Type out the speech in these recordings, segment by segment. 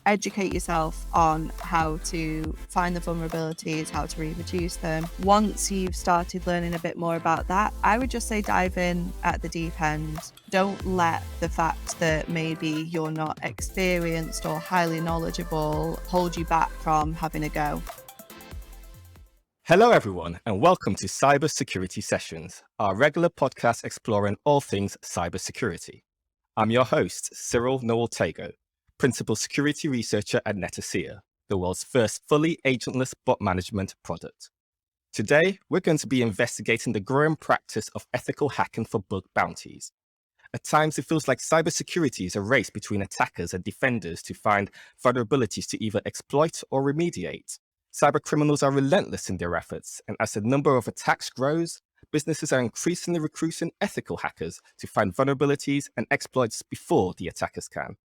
educate yourself on how to find the vulnerabilities, how to reproduce them. Once you've started learning a bit more about that, I would just say dive in at the deep end. Don't let the fact that maybe you're not experienced or highly knowledgeable hold you back from having a go. Hello, everyone, and welcome to Cybersecurity Sessions, our regular podcast exploring all things cybersecurity. I'm your host, Cyril Noel-Tagoe, Principal Security Researcher at Netacea, the world's first fully agentless bot management product. Today, we're going to be investigating the growing practice of ethical hacking for bug bounties. At times, it feels like cybersecurity is a race between attackers and defenders to find vulnerabilities to either exploit or remediate. Cybercriminals are relentless in their efforts, and as the number of attacks grows, businesses are increasingly recruiting ethical hackers to find vulnerabilities and exploits before the attackers can.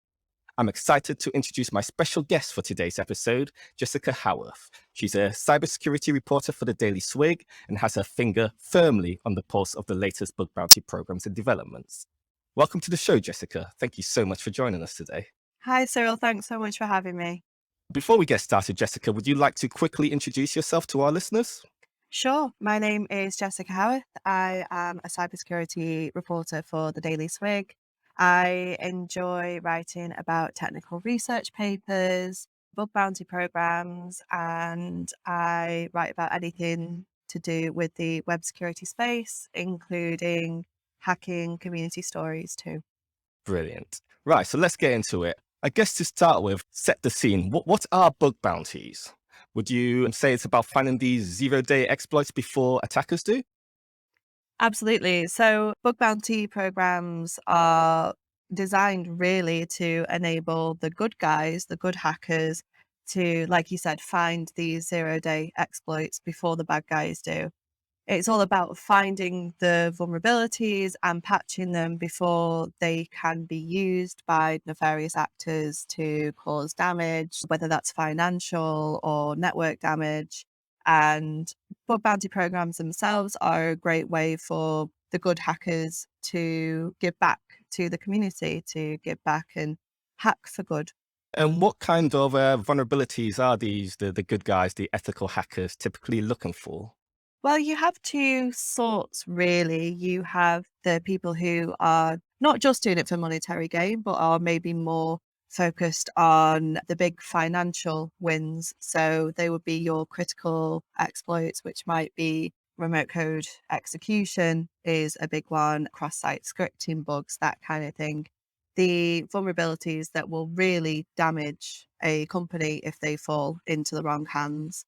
I'm excited to introduce my special guest for today's episode, Jessica Haworth. She's a cybersecurity reporter for the Daily Swig and has her finger firmly on the pulse of the latest bug bounty programs and developments. Welcome to the show, Jessica. Thank you so much for joining us today. Hi, Cyril. Thanks so much for having me. Before we get started, Jessica, would you like to quickly introduce yourself to our listeners? Sure. My name is Jessica Haworth. I am a cybersecurity reporter for the Daily Swig. I enjoy writing about technical research papers, bug bounty programs, and I write about anything to do with the web security space, including hacking community stories too. Brilliant. Right, so let's get into it. I guess to start with, set the scene. What are bug bounties? Would you say it's about finding these zero-day exploits before attackers do? Absolutely. So bug bounty programs are designed really to enable the good guys, the good hackers, to, like you said, find these zero-day exploits before the bad guys do. It's all about finding the vulnerabilities and patching them before they can be used by nefarious actors to cause damage, whether that's financial or network damage. And bug bounty programs themselves are a great way for the good hackers to give back to the community, to give back and hack for good. And what kind of vulnerabilities are these, the good guys, the ethical hackers, typically looking for? Well, you have two sorts, really. You have the people who are not just doing it for monetary gain, but are maybe more focused on the big financial wins. So they would be your critical exploits, which might be remote code execution is a big one, cross-site scripting bugs, that kind of thing. The vulnerabilities that will really damage a company if they fall into the wrong hands.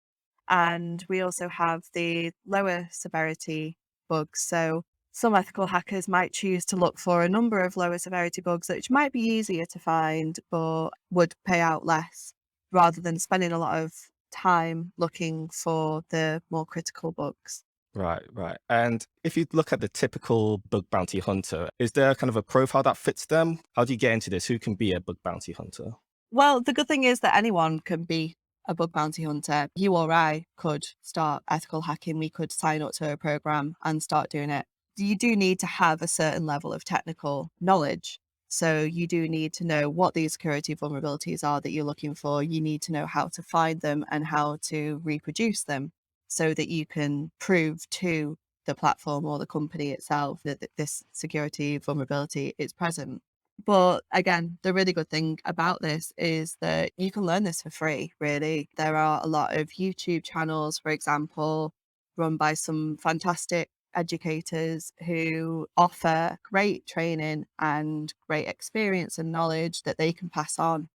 And we also have the lower severity bugs. So some ethical hackers might choose to look for a number of lower severity bugs, which might be easier to find, but would pay out less rather than spending a lot of time looking for the more critical bugs. Right. And if you look at the typical bug bounty hunter, is there kind of a profile that fits them? How do you get into this? Who can be a bug bounty hunter? Well, the good thing is that anyone can be a bug bounty hunter. You or I could start ethical hacking. We could sign up to a program and start doing it. You do need to have a certain level of technical knowledge. So you do need to know what these security vulnerabilities are that you're looking for. You need to know how to find them and how to reproduce them so that you can prove to the platform or the company itself that this security vulnerability is present. But again, the really good thing about this is that you can learn this for free, really. There are a lot of YouTube channels, for example, run by some fantastic educators who offer great training and great experience and knowledge that they can pass on.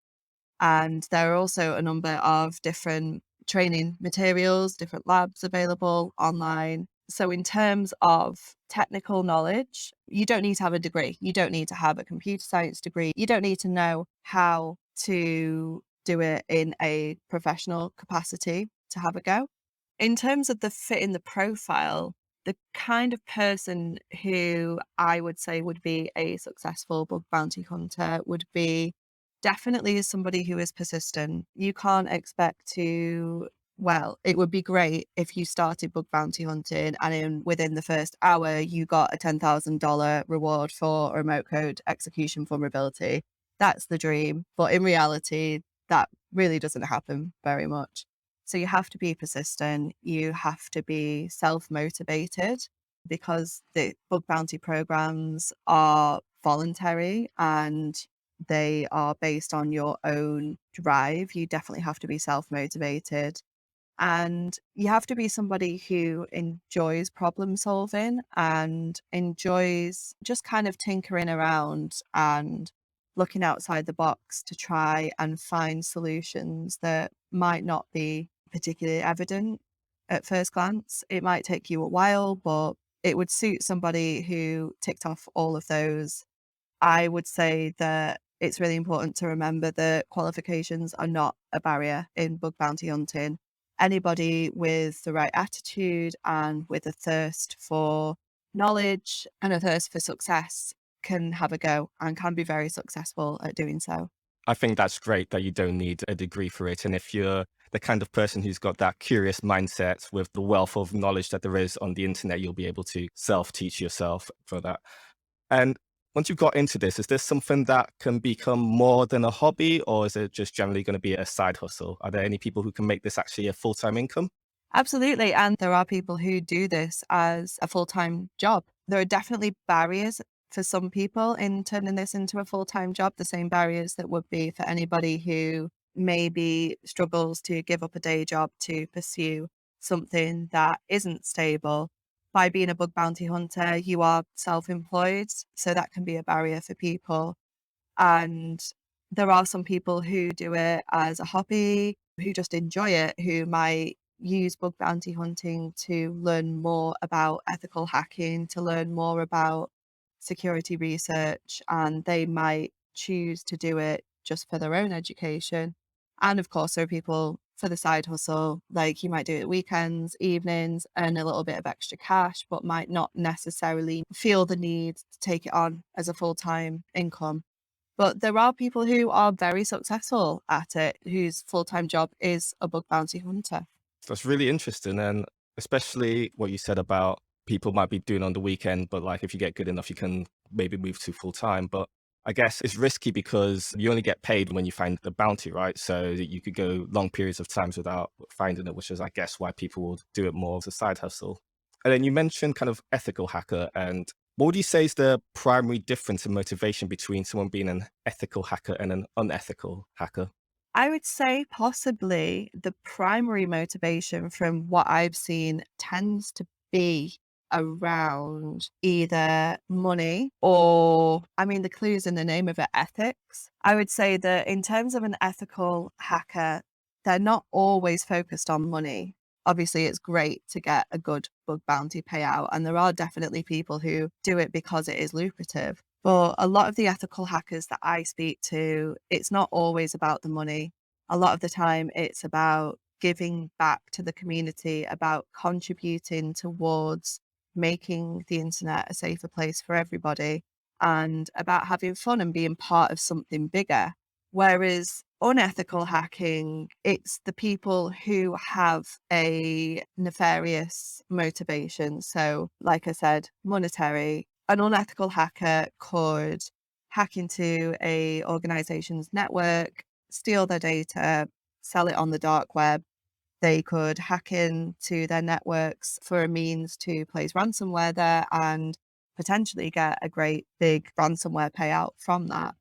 And there are also a number of different training materials, different labs available online. So in terms of technical knowledge, you don't need to have a degree. You don't need to have a computer science degree. You don't need to know how to do it in a professional capacity to have a go. In terms of the fit in the profile, the kind of person who I would say would be a successful bug bounty hunter would be definitely somebody who is persistent. You can't expect to, well, it would be great if you started bug bounty hunting and within the first hour you got a $10,000 reward for a remote code execution vulnerability. That's the dream. But in reality, that really doesn't happen very much. So you have to be persistent. You have to be self-motivated because the bug bounty programs are voluntary and they are based on your own drive. You definitely have to be self-motivated. And you have to be somebody who enjoys problem solving and enjoys just kind of tinkering around and looking outside the box to try and find solutions that might not be particularly evident at first glance. It might take you a while, but it would suit somebody who ticked off all of those. I would say that it's really important to remember that qualifications are not a barrier in bug bounty hunting. Anybody with the right attitude and with a thirst for knowledge and a thirst for success can have a go and can be very successful at doing so. I think that's great that you don't need a degree for it. And if you're the kind of person who's got that curious mindset with the wealth of knowledge that there is on the internet, you'll be able to self-teach yourself for that. And once you've got into this, is this something that can become more than a hobby, or is it just generally going to be a side hustle? Are there any people who can make this actually a full-time income? Absolutely. And there are people who do this as a full-time job. There are definitely barriers for some people in turning this into a full-time job, the same barriers that would be for anybody who maybe struggles to give up a day job to pursue something that isn't stable. By being a bug bounty hunter, you are self-employed, so that can be a barrier for people. And there are some people who do it as a hobby, who just enjoy it, who might use bug bounty hunting to learn more about ethical hacking, to learn more about security research, and they might choose to do it just for their own education. And of course, there are people for the side hustle, like you might do it weekends, evenings, earn a little bit of extra cash, but might not necessarily feel the need to take it on as a full-time income. But there are people who are very successful at it, whose full-time job is a bug bounty hunter. That's really interesting. And especially what you said about people might be doing on the weekend, but like if you get good enough, you can maybe move to full time. But I guess it's risky because you only get paid when you find the bounty, right? So you could go long periods of times without finding it, which is, I guess, why people will do it more as a side hustle. And then you mentioned kind of ethical hacker. And what would you say is the primary difference in motivation between someone being an ethical hacker and an unethical hacker? I would say possibly the primary motivation from what I've seen tends to be around either money or, I mean, the clue's in the name of it, ethics. I would say that in terms of an ethical hacker, they're not always focused on money. Obviously, it's great to get a good bug bounty payout, and there are definitely people who do it because it is lucrative. But a lot of the ethical hackers that I speak to, it's not always about the money. A lot of the time, it's about giving back to the community, about contributing towards making the internet a safer place for everybody, and about having fun and being part of something bigger. Whereas unethical hacking, it's the people who have a nefarious motivation. So, like I said, monetary. An unethical hacker could hack into a organization's network, steal their data, sell it on the dark web. They could hack into their networks for a means to place ransomware there and potentially get a great big ransomware payout from that.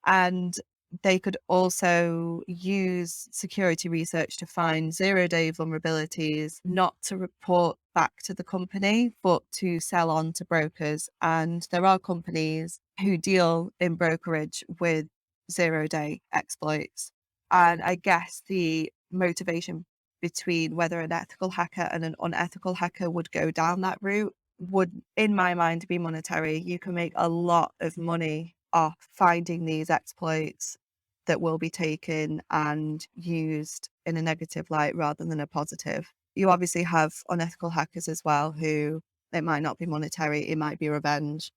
And they could also use security research to find zero-day vulnerabilities, not to report back to the company, but to sell on to brokers. And there are companies who deal in brokerage with zero-day exploits. And I guess the motivation between whether an ethical hacker and an unethical hacker would go down that route would, in my mind, be monetary. You can make a lot of money off finding these exploits that will be taken and used in a negative light rather than a positive. You obviously have unethical hackers as well who it might not be monetary, it might be revenge.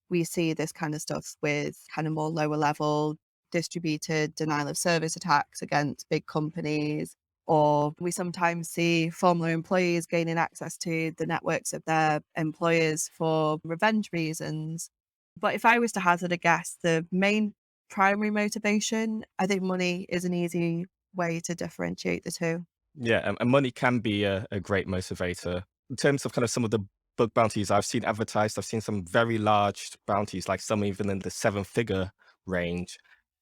We see this kind of stuff with kind of more lower level distributed denial of service attacks against big companies, or we sometimes see former employees gaining access to the networks of their employers for revenge reasons. But if I was to hazard a guess, the main primary motivation. I think money is an easy way to differentiate the two. Yeah, and money can be a great motivator. In terms of kind of some of the bug bounties I've seen advertised, I've seen some very large bounties, like some even in the seven-figure range.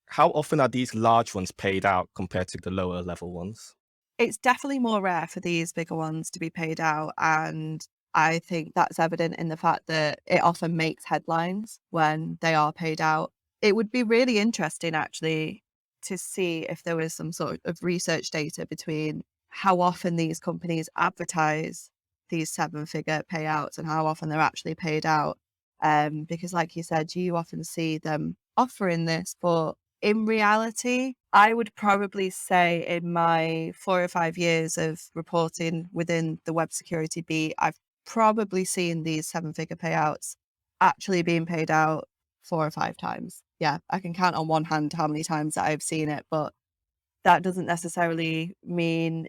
How often are these large ones paid out compared to the lower level ones? It's definitely more rare for these bigger ones to be paid out, and I think that's evident in the fact that it often makes headlines when they are paid out. It would be really interesting actually to see if there was some sort of research data between how often these companies advertise these seven-figure payouts and how often they're actually paid out. Because like you said, you often see them offering this, but in reality, I would probably say in my 4 or 5 years of reporting within the web security beat, I've probably seen these seven-figure payouts actually being paid out 4 or 5 times. Yeah, I can count on one hand how many times that I've seen it, but that doesn't necessarily mean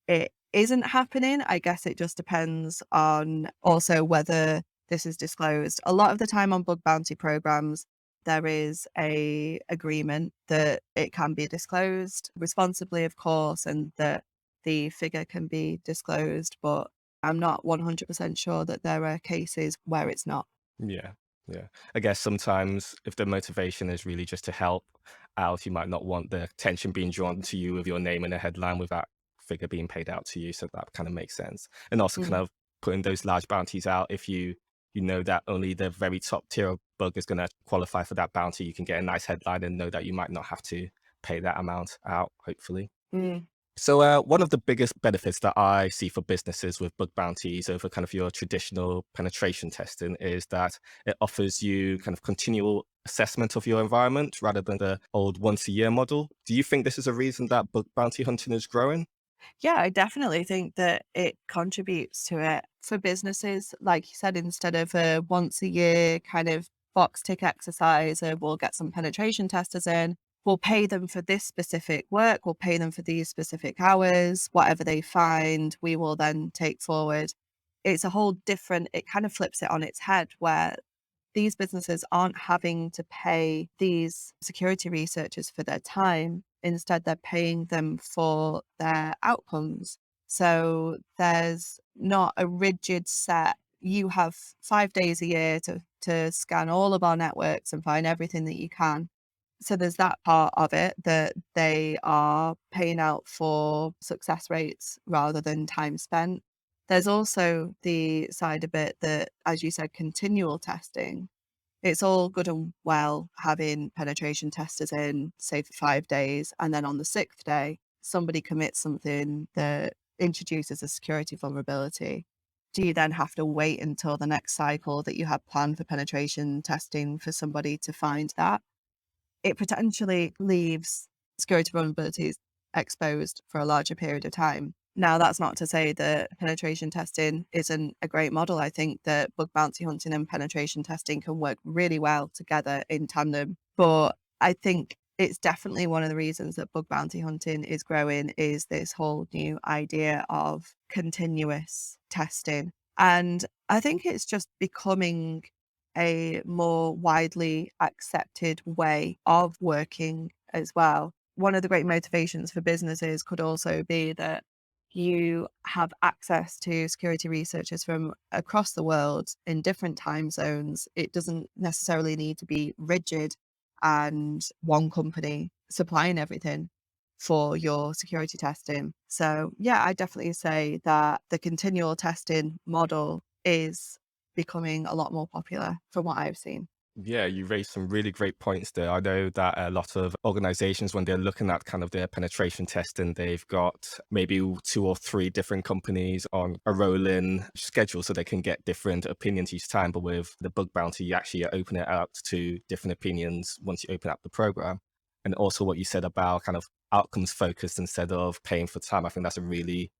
it isn't happening. I guess it just depends on also whether this is disclosed. A lot of the time on bug bounty programs, there is a agreement that it can be disclosed responsibly, of course, and that the figure can be disclosed, but I'm not 100% sure that there are cases where it's not. Yeah, yeah. I guess sometimes if the motivation is really just to help out, you might not want the attention being drawn to you with your name in a headline with that figure being paid out to you. So that kind of makes sense. And also kind Mhm. of putting those large bounties out if you know that only the very top tier of bug is going to qualify for that bounty, you can get a nice headline and know that you might not have to pay that amount out, hopefully. Mm. So, one of the biggest benefits that I see for businesses with bug bounties over kind of your traditional penetration testing is that it offers you kind of continual assessment of your environment rather than the old once a year model. Do you think this is a reason that bug bounty hunting is growing? Yeah, I definitely think that it contributes to it for businesses. Like you said, instead of a once a year kind of box tick exercise, we'll get some penetration testers in, we'll pay them for this specific work, we'll pay them for these specific hours, whatever they find, we will then take forward. It's a whole different, it kind of flips it on its head where these businesses aren't having to pay these security researchers for their time. Instead, they're paying them for their outcomes. So there's not a rigid set. You have 5 days a year to scan all of our networks and find everything that you can. So there's that part of it that they are paying out for success rates rather than time spent. There's also the side of it that, as you said, continual testing. It's all good and well having penetration testers in, say, for 5 days, and then on the sixth day, somebody commits something that introduces a security vulnerability. Do you then have to wait until the next cycle that you have planned for penetration testing for somebody to find that? It potentially leaves security vulnerabilities exposed for a larger period of time. Now, that's not to say that penetration testing isn't a great model. I think that bug bounty hunting and penetration testing can work really well together in tandem. But I think it's definitely one of the reasons that bug bounty hunting is growing is this whole new idea of continuous testing. And I think it's just becoming a more widely accepted way of working as well. One of the great motivations for businesses could also be that you have access to security researchers from across the world in different time zones. It doesn't necessarily need to be rigid and one company supplying everything for your security testing. So, yeah, I definitely say that the continual testing model is becoming a lot more popular from what I've seen. Yeah, you raised some really great points there. I know that a lot of organizations, when they're looking at kind of their penetration testing, they've got maybe two or three different companies on a rolling schedule so they can get different opinions each time. But with the bug bounty, you actually open it out to different opinions once you open up the program. And also what you said about kind of outcomes focused instead of paying for time. I think that's a really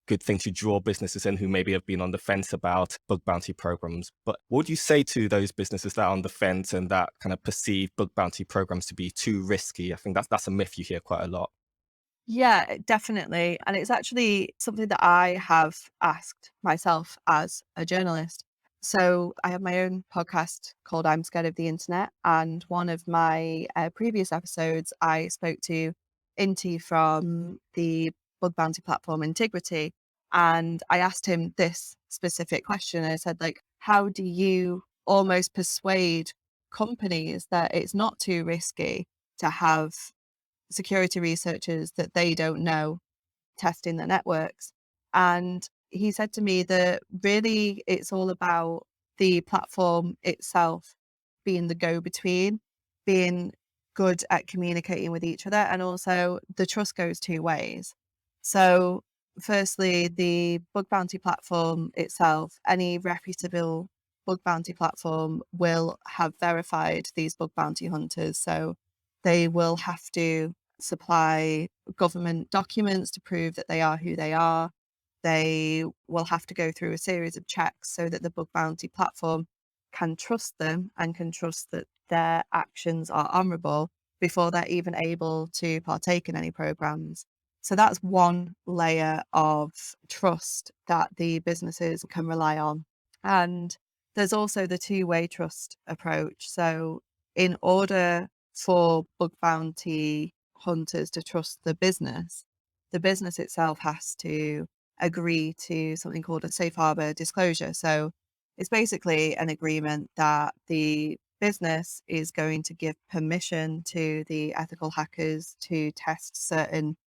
good thing to draw businesses in who maybe have been on the fence about bug bounty programs. But what would you say to those businesses that are on the fence and that kind of perceive bug bounty programs to be too risky? I think that's a myth you hear quite a lot. Yeah, definitely. And it's actually something that I have asked myself as a journalist. So I have my own podcast called I'm Scared of the Internet. And one of my previous episodes, I spoke to Inti from the bug bounty platform Integrity. And I asked him this specific question. I said, like, how do you almost persuade companies that it's not too risky to have security researchers that they don't know testing the networks? And he said to me that really it's all about the platform itself being the go-between, being good at communicating with each other, and also the trust goes two ways. So firstly, the bug bounty platform itself, any reputable bug bounty platform will have verified these bug bounty hunters. So they will have to supply government documents to prove that they are who they are. They will have to go through a series of checks so that the bug bounty platform can trust them and can trust that their actions are honourable before they're even able to partake in any programs. So that's one layer of trust that the businesses can rely on. And there's also the two-way trust approach. So in order for bug bounty hunters to trust the business itself has to agree to something called a safe harbor disclosure. So it's basically an agreement that the business is going to give permission to the ethical hackers to test certain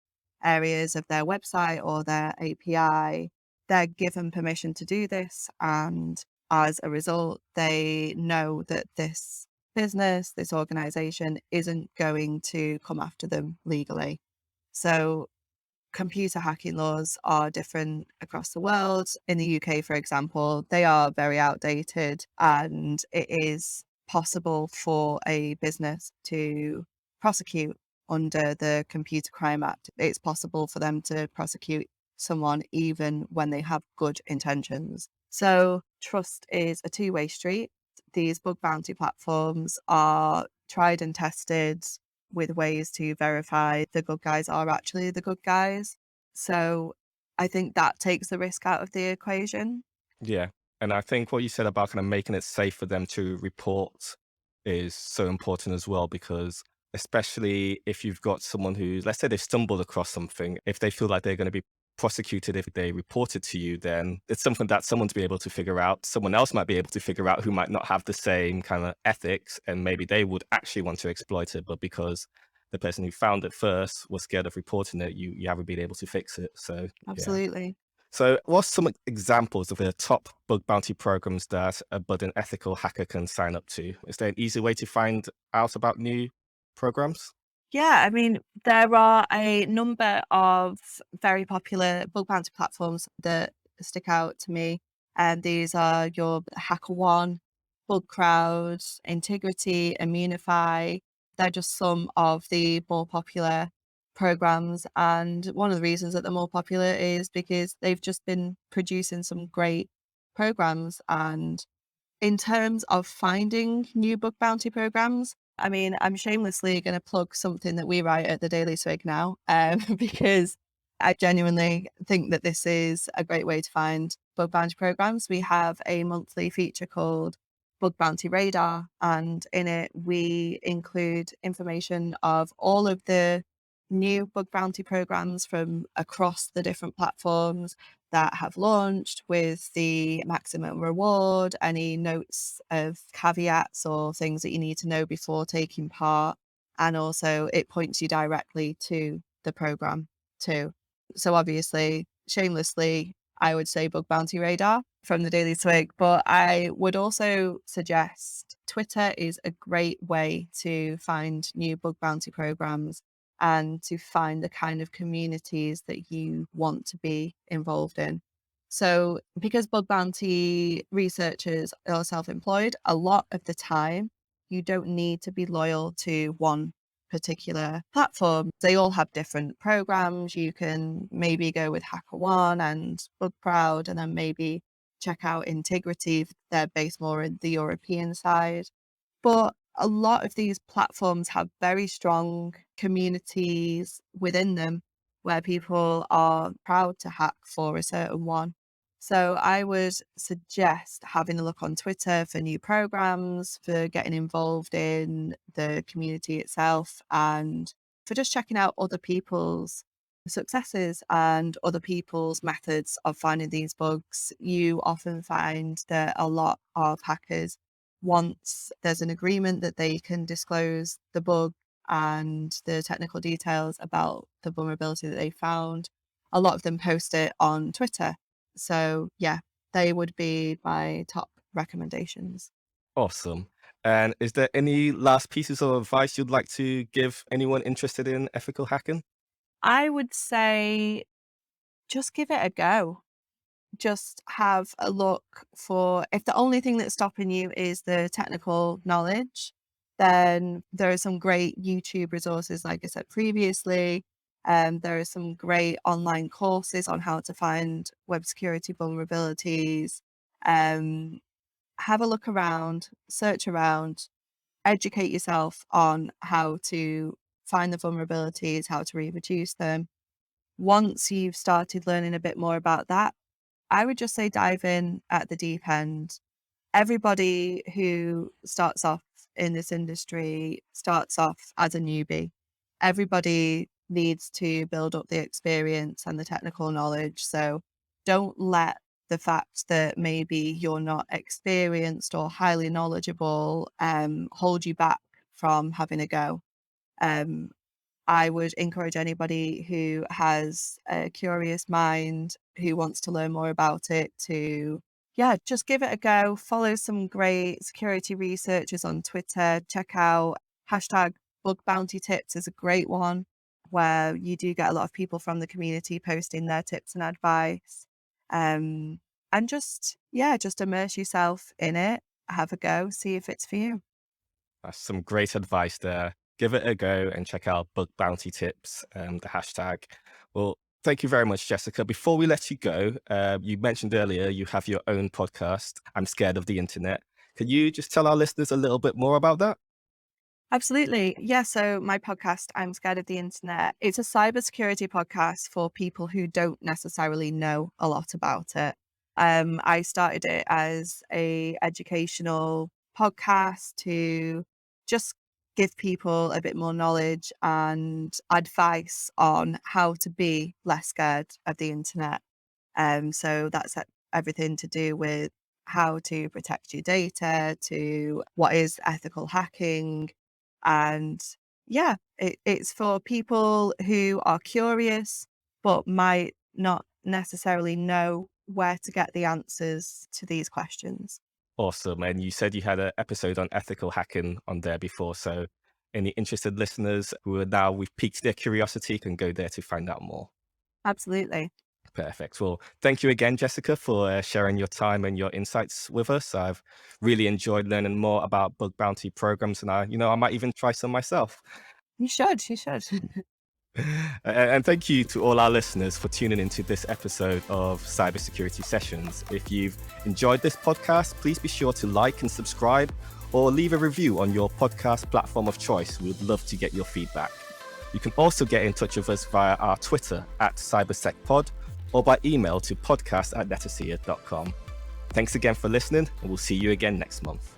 areas of their website or their API. They're given permission to do this, and as a result, they know that this business, this organization isn't going to come after them legally. So computer hacking laws are different across the world. In the UK, for example, they are very outdated, and it is possible for a business to prosecute under the Computer Crime Act. It's possible for them to prosecute someone even when they have good intentions. So trust is a two-way street. These bug bounty platforms are tried and tested with ways to verify the good guys are actually the good guys. So I think that takes the risk out of the equation. Yeah. And I think what you said about kind of making it safe for them to report is so important as well, because especially if you've got someone who, let's say they've stumbled across something, if they feel like they're going to be prosecuted if they report it to you, then it's something that someone to be able to figure out. Someone else might be able to figure out who might not have the same kind of ethics, and maybe they would actually want to exploit it, but because the person who found it first was scared of reporting it, you haven't been able to fix it. So yeah. Absolutely. So, what's some examples of the top bug bounty programs that a budding ethical hacker can sign up to? Is there an easy way to find out about new programs? Yeah, I mean, there are a number of very popular bug bounty platforms that stick out to me. And these are your HackerOne, BugCrowd, Integrity, Immunify. They're just some of the more popular programs. And one of the reasons that they're more popular is because they've just been producing some great programs. And in terms of finding new bug bounty programs, I mean, I'm shamelessly going to plug something that we write at the Daily Swig now, because I genuinely think that this is a great way to find bug bounty programs. We have a monthly feature called Bug Bounty Radar, and in it we include information of all of the new bug bounty programs from across the different platforms that have launched with the maximum reward, any notes of caveats or things that you need to know before taking part. And also it points you directly to the program too. So obviously, shamelessly, I would say Bug Bounty Radar from the Daily Swig, but I would also suggest Twitter is a great way to find new bug bounty programs and to find the kind of communities that you want to be involved in. So, because bug bounty researchers are self employed, a lot of the time you don't need to be loyal to one particular platform. They all have different programs. You can maybe go with HackerOne and BugCrowd, and then maybe check out Integrity if they're based more in the European side. But a lot of these platforms have very strong communities within them where people are proud to hack for a certain one. So I would suggest having a look on Twitter for new programs, for getting involved in the community itself, and for just checking out other people's successes and other people's methods of finding these bugs. You often find that a lot of hackers, once there's an agreement that they can disclose the bug and the technical details about the vulnerability that they found, a lot of them post it on Twitter. So yeah, they would be my top recommendations. Awesome. And is there any last pieces of advice you'd like to give anyone interested in ethical hacking? I would say just give it a go. Just have a look for, if the only thing that's stopping you is the technical knowledge, then there are some great YouTube resources, like I said previously. There are some great online courses on how to find web security vulnerabilities. Um, have a look around, search around, educate yourself on how to find the vulnerabilities, how to reproduce them. Once you've started learning a bit more about that, I would just say dive in at the deep end. Everybody who starts off in this industry starts off as a newbie. Everybody needs to build up the experience and the technical knowledge. So don't let the fact that maybe you're not experienced or highly knowledgeable hold you back from having a go. Um, I would encourage anybody who has a curious mind, who wants to learn more about it, to, yeah, just give it a go. Follow some great security researchers on Twitter. Check out hashtag bug bounty tips is a great one, where you do get a lot of people from the community posting their tips and advice. Um, and just, yeah, just immerse yourself in it, have a go, see if it's for you. That's some great advice there. Give it a go and check out Bug Bounty Tips, the hashtag. Well, thank you very much, Jessica. Before we let you go, you mentioned earlier you have your own podcast, I'm Scared of the Internet. Can you just tell our listeners a little bit more about that? Absolutely. Yeah. So my podcast, I'm Scared of the Internet. It's a cybersecurity podcast for people who don't necessarily know a lot about it. I started it as a educational podcast to just give people a bit more knowledge and advice on how to be less scared of the internet. So that's everything to do with how to protect your data, to what is ethical hacking. And yeah, it's for people who are curious, but might not necessarily know where to get the answers to these questions. Awesome. And you said you had an episode on ethical hacking on there before. So any interested listeners who are now, we've piqued their curiosity, can go there to find out more. Absolutely. Perfect. Well, thank you again, Jessica, for sharing your time and your insights with us. I've really enjoyed learning more about bug bounty programs, and I might even try some myself. You should. You should. And thank you to all our listeners for tuning into this episode of Cybersecurity Sessions. If you've enjoyed this podcast, please be sure to like and subscribe or leave a review on your podcast platform of choice. We would love to get your feedback. You can also get in touch with us via our Twitter @CybersecPod or by email to podcast@netacea.com. Thanks again for listening, and we'll see you again next month.